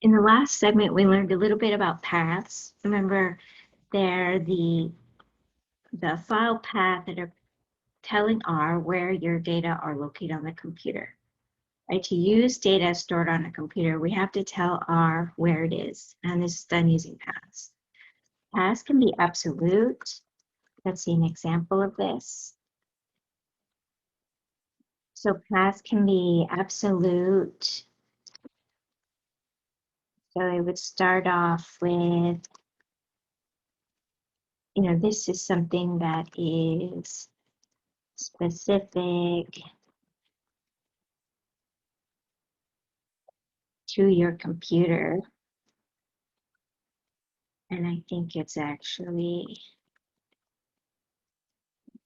In the last segment, we learned a little bit about paths. Remember, they're the file path that are telling R where your data are located on the computer. Right? To use data stored on a computer, we have to tell R where it is, and this is done using paths. Paths can be absolute. Let's see an example of this. So paths can be absolute. So it would start off with, this is something that is specific to your computer. And I think it's actually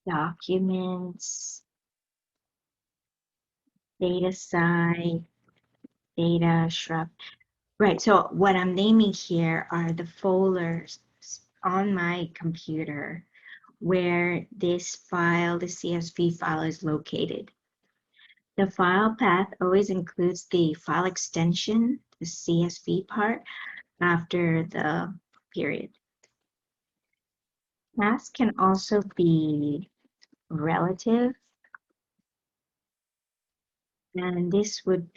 documents, data side, data shrub. Right, so what I'm naming here are the folders on my computer where this file, the CSV file, is located. The file path always includes the file extension, the CSV part, after the period. Paths can also be relative, and this would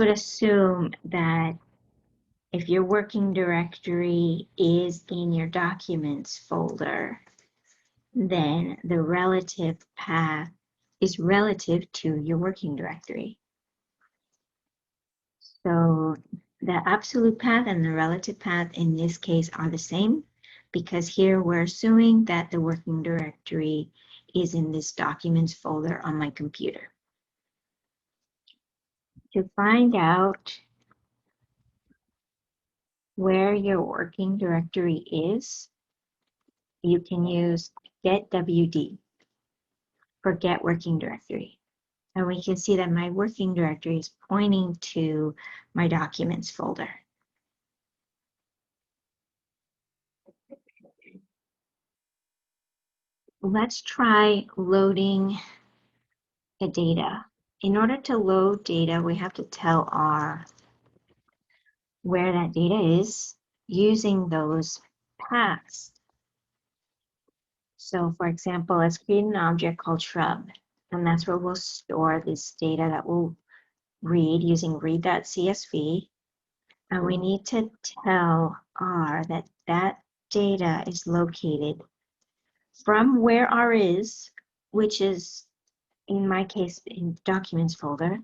assume that if your working directory is in your documents folder, then the relative path is relative to your working directory. So the absolute path and the relative path in this case are the same, because here we're assuming that the working directory is in this documents folder on my computer. To find out where your working directory is, you can use getWD for get working directory. And we can see that my working directory is pointing to my documents folder. Let's try loading the data. In order to load data, we have to tell R where that data is using those paths. So for example, let's create an object called shrub, and that's where we'll store this data that we'll read using read.csv. And we need to tell R that that data is located from where R is, which is, in my case, in documents folder.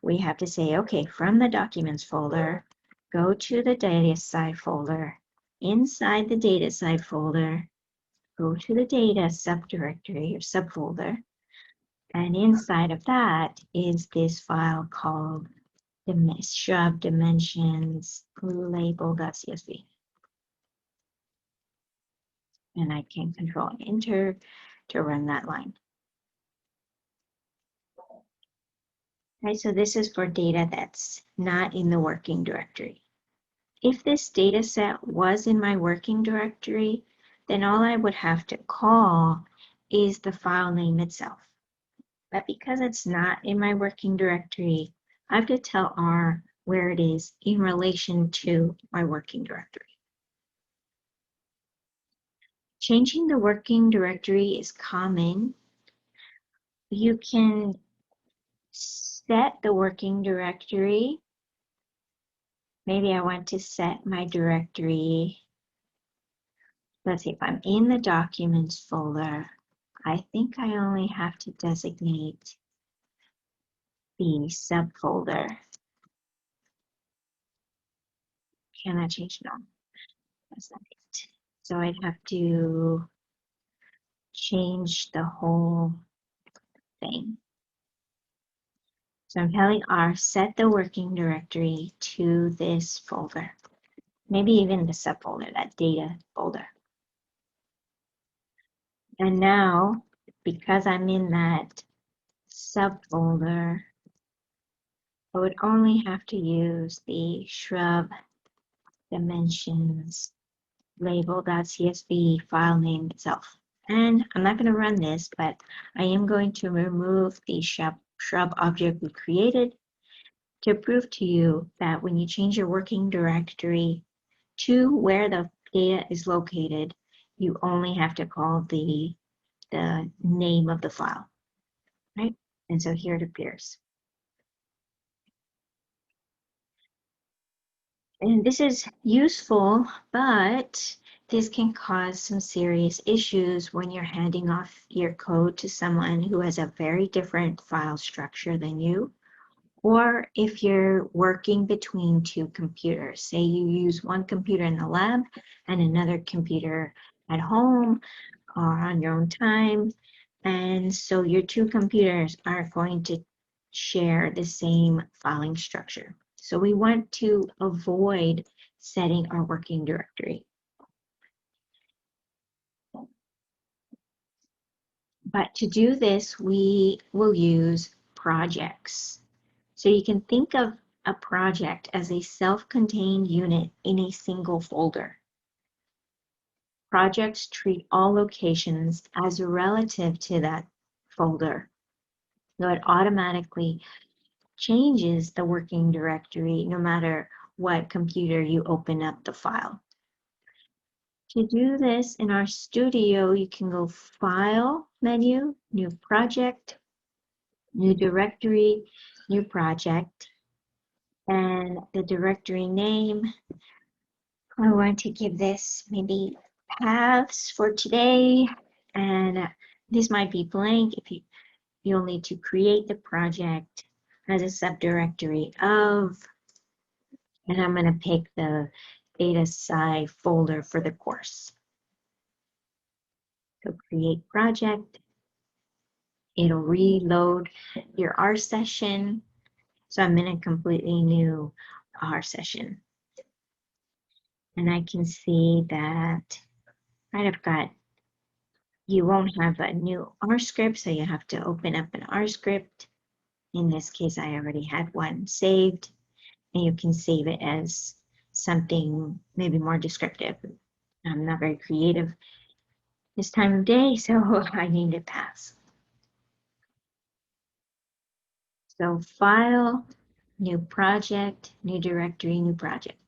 We have to say, okay, from the documents folder, go to the data side folder. Inside the data side folder, go to the data subdirectory or subfolder. And inside of that is this file called shrub dimensions label.csv. And I can control and enter to run that line. Right, so this is for data that's not in the working directory. If this data set was in my working directory, then all I would have to call is the file name itself. But because it's not in my working directory, I have to tell R where it is in relation to my working directory. Changing the working directory is common. You can set the working directory. Maybe I want to set my directory. Let's see, if I'm in the documents folder, I think I only have to designate the subfolder. Can I change? No, that's not it. So I'd have to change the whole thing. So I'm telling R, set the working directory to this folder. Maybe even the subfolder, that data folder. And now, because I'm in that subfolder, I would only have to use the shrub dimensions label.csv file name itself. And I'm not going to run this, but I am going to remove the shrub object we created to prove to you that when you change your working directory to where the data is located, you only have to call the name of the file, right? And so here it appears. And this is useful, but this can cause some serious issues when you're handing off your code to someone who has a very different file structure than you, or if you're working between two computers. Say you use one computer in the lab and another computer at home or on your own time. And so your two computers are going to share the same filing structure. So we want to avoid setting our working directory. But to do this, we will use projects. So you can think of a project as a self-contained unit in a single folder. Projects treat all locations as relative to that folder. So it automatically changes the working directory no matter what computer you open up the file. To do this in our studio, you can go File menu, New Project, New Directory, New Project, and the directory name. I want to give this maybe paths for today, and this might be blank if you'll need to create the project as a subdirectory of, and I'm going to pick the data sci folder for the course. So create project. It'll reload your R session. So I'm in a completely new R session. And I can see that I've got, you won't have a new R script, so you have to open up an R script. In this case, I already had one saved, and you can save it as something maybe more descriptive. I'm not very creative this time of day, so I need to pass. So file, new project, new directory, new project.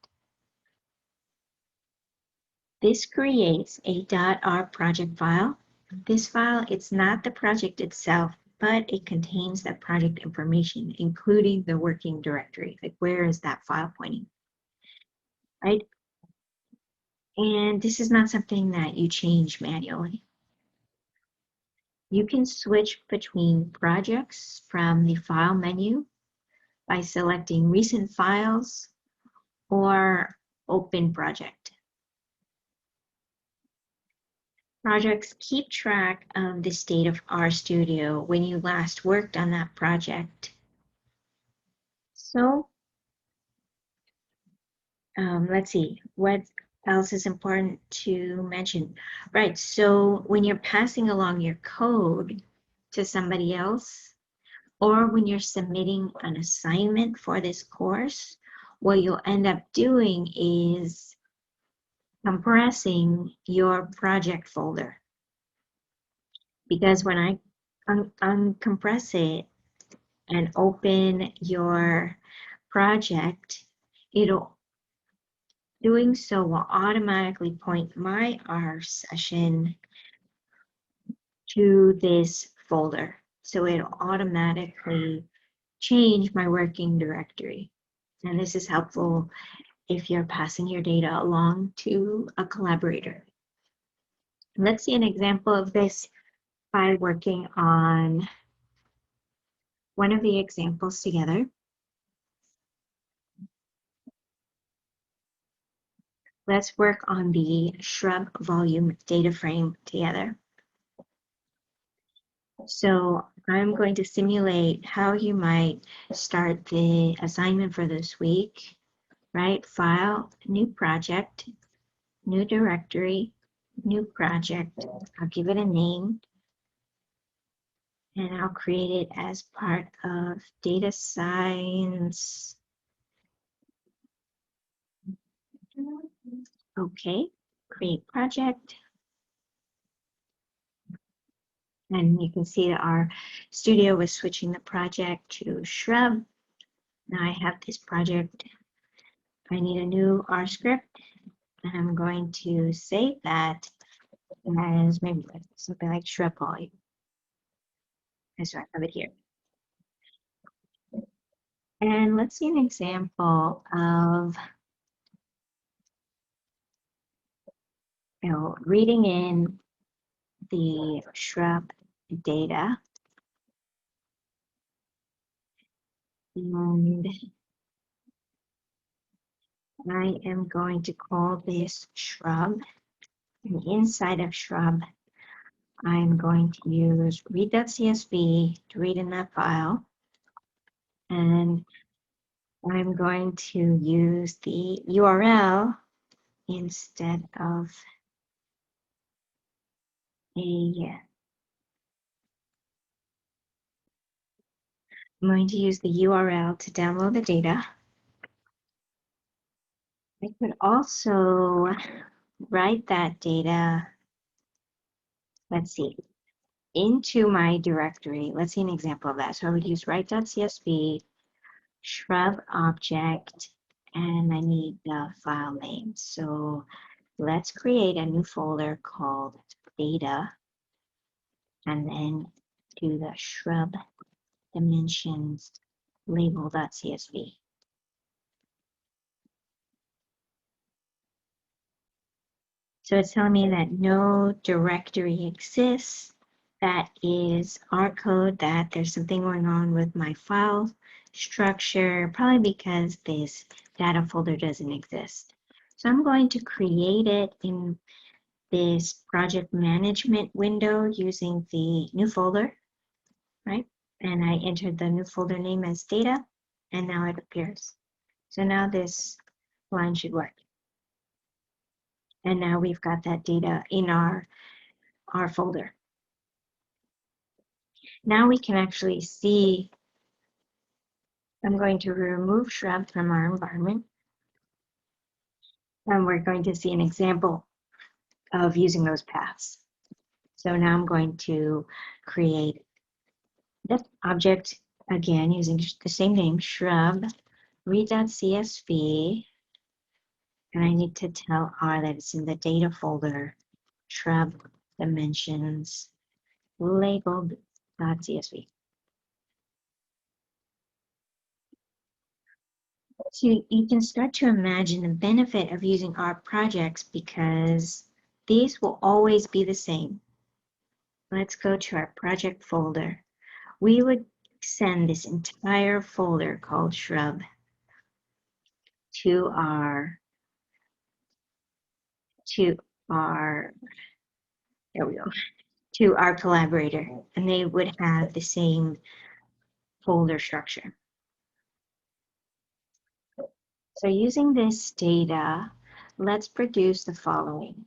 This creates a .r project file. This file, it's not the project itself, but it contains that project information, including the working directory. Like, where is that file pointing, right? And this is not something that you change manually. You can switch between projects from the File menu by selecting Recent Files or Open Project. Projects keep track of the state of RStudio when you last worked on that project. So let's see, what else is important to mention? Right, so when you're passing along your code to somebody else, or when you're submitting an assignment for this course, what you'll end up doing is compressing your project folder. Because when I uncompress it and open your project, doing so will automatically point my R session to this folder. So it'll automatically change my working directory. And this is helpful if you're passing your data along to a collaborator. Let's see an example of this by working on one of the examples together. Let's work on the shrub volume data frame together. So I'm going to simulate how you might start the assignment for this week, right? File, new project, new directory, new project. I'll give it a name, and I'll create it as part of data science. Okay, create project. And you can see that our studio was switching the project to shrub. Now I have this project. I need a new R script, and I'm going to save that as maybe something like shrub volume. And so I have it here. And let's see an example of reading in the shrub data. And I am going to call this shrub. And inside of shrub, I'm going to use read.csv to read in that file. And I'm going to use the URL instead of I'm going to use the URL to download the data. I could also write that data, let's see, into my directory. Let's see an example of that. So I would use write.csv, shrub object, and I need the file name. So let's create a new folder called data, and then do the shrub dimensions label.csv. So it's telling me that no directory exists. That is our code, that there's something going on with my file structure, probably because this data folder doesn't exist. So I'm going to create it in this project management window using the new folder, right? And I entered the new folder name as data, and now it appears. So now this line should work. And now we've got that data in our folder. Now we can actually see, I'm going to remove shrub from our environment. And we're going to see an example of using those paths. So now I'm going to create this object again using the same name, shrub, read.csv, and I need to tell R that it's in the data folder, shrub dimensions labeled.csv. So you can start to imagine the benefit of using R projects because these will always be the same. Let's go to our project folder. We would send this entire folder called shrub to our, there we go, to our collaborator, and they would have the same folder structure. So using this data, let's produce the following: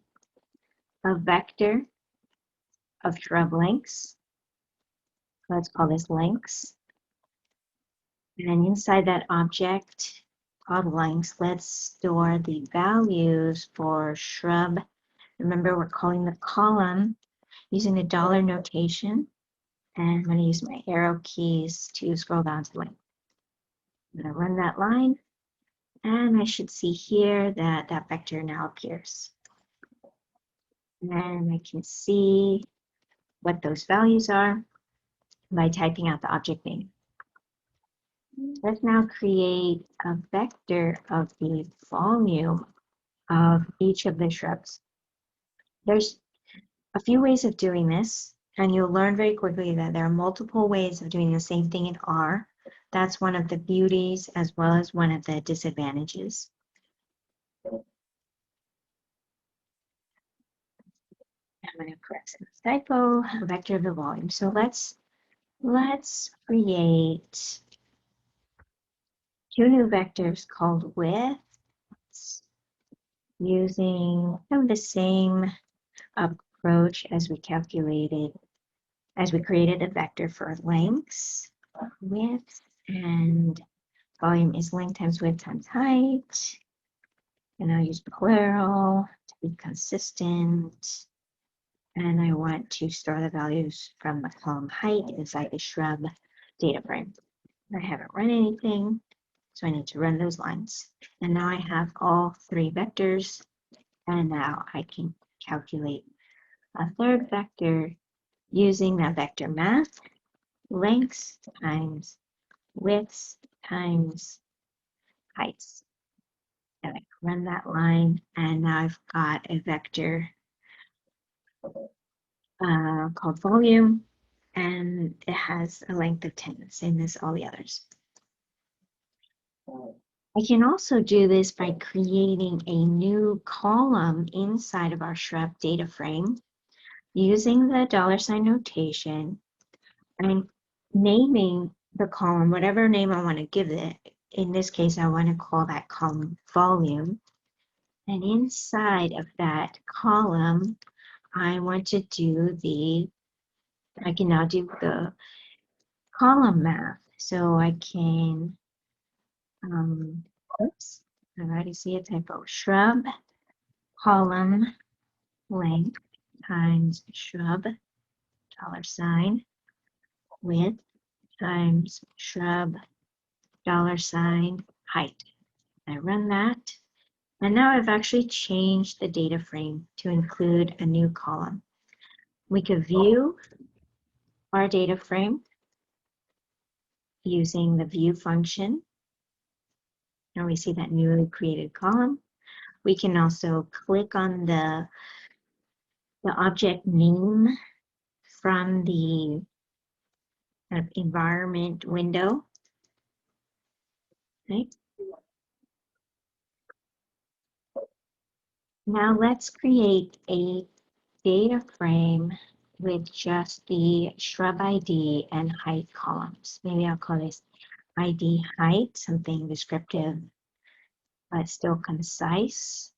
a vector of shrub links. Let's call this links. And inside that object called links, let's store the values for shrub. Remember, we're calling the column using the dollar notation. And I'm going to use my arrow keys to scroll down to the link. I'm going to run that line. And I should see here that that vector now appears. And I can see what those values are by typing out the object name. Let's now create a vector of the volume of each of the shrubs. There's a few ways of doing this, and you'll learn very quickly that there are multiple ways of doing the same thing in R. That's one of the beauties as well as one of the disadvantages. I'm going to correct some typo, vector of the volume. So let's create two new vectors called width using kind of the same approach as we created a vector for lengths. Width and volume is length times width times height. And I'll use plural to be consistent. And I want to store the values from the column height inside the shrub data frame. I haven't run anything. So I need to run those lines. And now I have all three vectors. And now I can calculate a third vector using that vector math, lengths times widths times heights. And I run that line, and now I've got a vector called volume, and it has a length of 10, same as all the others. I can also do this by creating a new column inside of our shrub data frame using the $ notation and naming the column, whatever name I want to give it. In this case, I want to call that column volume. And inside of that column, I want to do I can now do the column math. So I can, oops, I already see a typo. Shrub column length times shrub $ width times shrub $ height. I run that. And now I've actually changed the data frame to include a new column. We could view our data frame using the view function. Now we see that newly created column. We can also click on the object name from the environment window. Okay. Now let's create a data frame with just the shrub ID and height columns. Maybe I'll call this ID height, something descriptive, but still concise.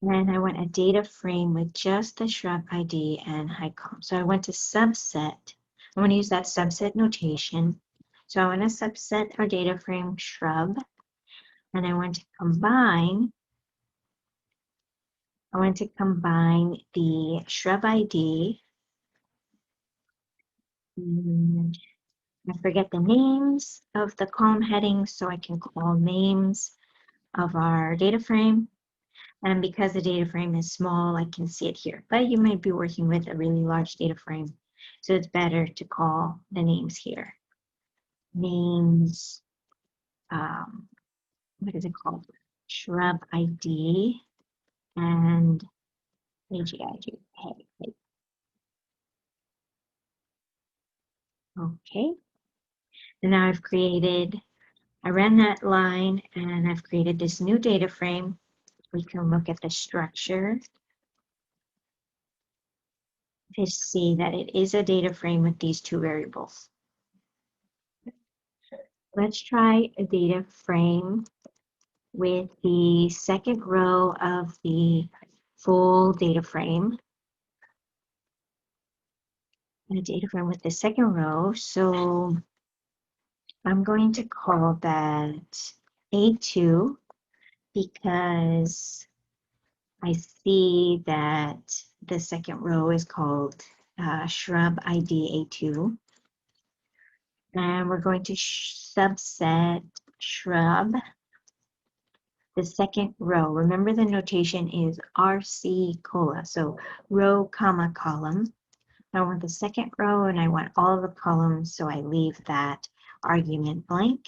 And I want a data frame with just the shrub ID and height column. So I want to subset. I want to use that subset notation. So I want to subset our data frame shrub, and I want to combine the shrub ID. I forget the names of the column headings, so I can call names of our data frame. And because the data frame is small, I can see it here. But you might be working with a really large data frame, so it's better to call the names here. Names, what is it called? Shrub ID and AGIG. Okay. And now I ran that line, and I've created this new data frame. We can look at the structure to see that it is a data frame with these two variables. Let's try a data frame with the second row of the full data frame. And a data frame with the second row. So I'm going to call that A2 because I see that the second row is called shrub ID A2. And we're going to subset shrub, the second row. Remember the notation is RC cola, so row, comma, column. I want the second row, and I want all the columns, so I leave that argument blank,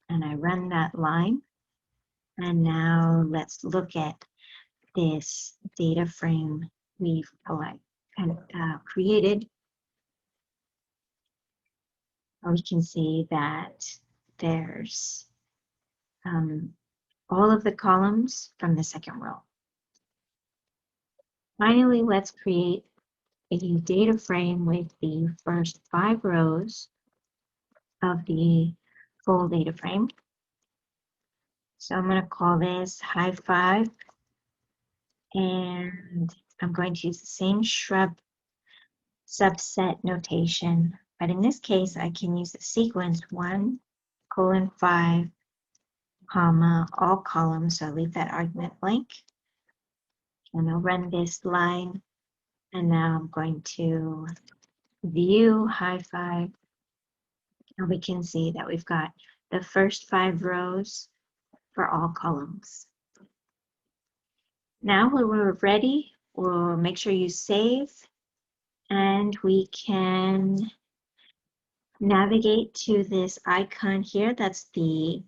and I run that line. And now let's look at this data frame we've created. We can see that there's all of the columns from the second row. Finally, let's create a data frame with the first 5 rows of the full data frame. So I'm going to call this high 5, and I'm going to use the same shrub subset notation, but in this case I can use the sequence 1:5, comma, all columns, so I leave that argument blank. And I'll run this line, and now I'm going to view high 5, and we can see that we've got the first 5 rows for all columns. Now when we're ready, we'll make sure you save, and we can navigate to this icon here. That's the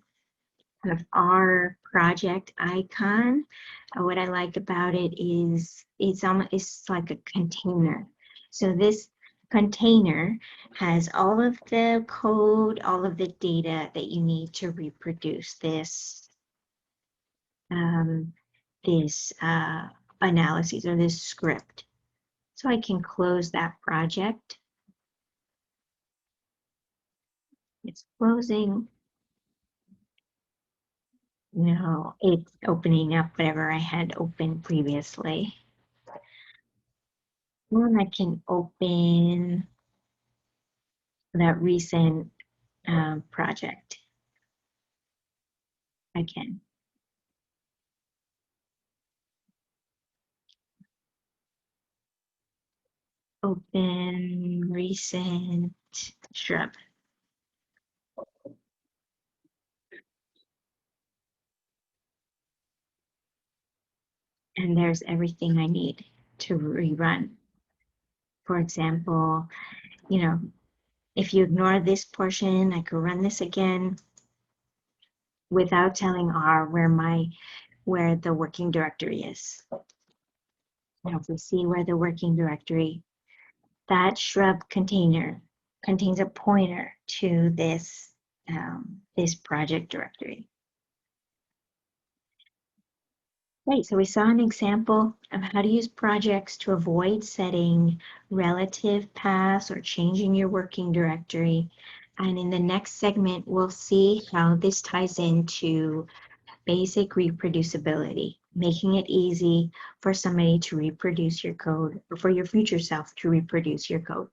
kind of our project icon. What I like about it is it's like a container. So this container has all of the code, all of the data that you need to reproduce this analysis or this script. So I can close that project. It's closing. No, it's opening up whatever I had opened previously. And I can open that recent project. I can open recent shrub. And there's everything I need to rerun. For example, you know, if you ignore this portion, I could run this again without telling R where the working directory is. Now if we see where the working directory, that shrub container contains a pointer to this, this project directory. Right, so we saw an example of how to use projects to avoid setting relative paths or changing your working directory. And in the next segment, we'll see how this ties into basic reproducibility, making it easy for somebody to reproduce your code or for your future self to reproduce your code.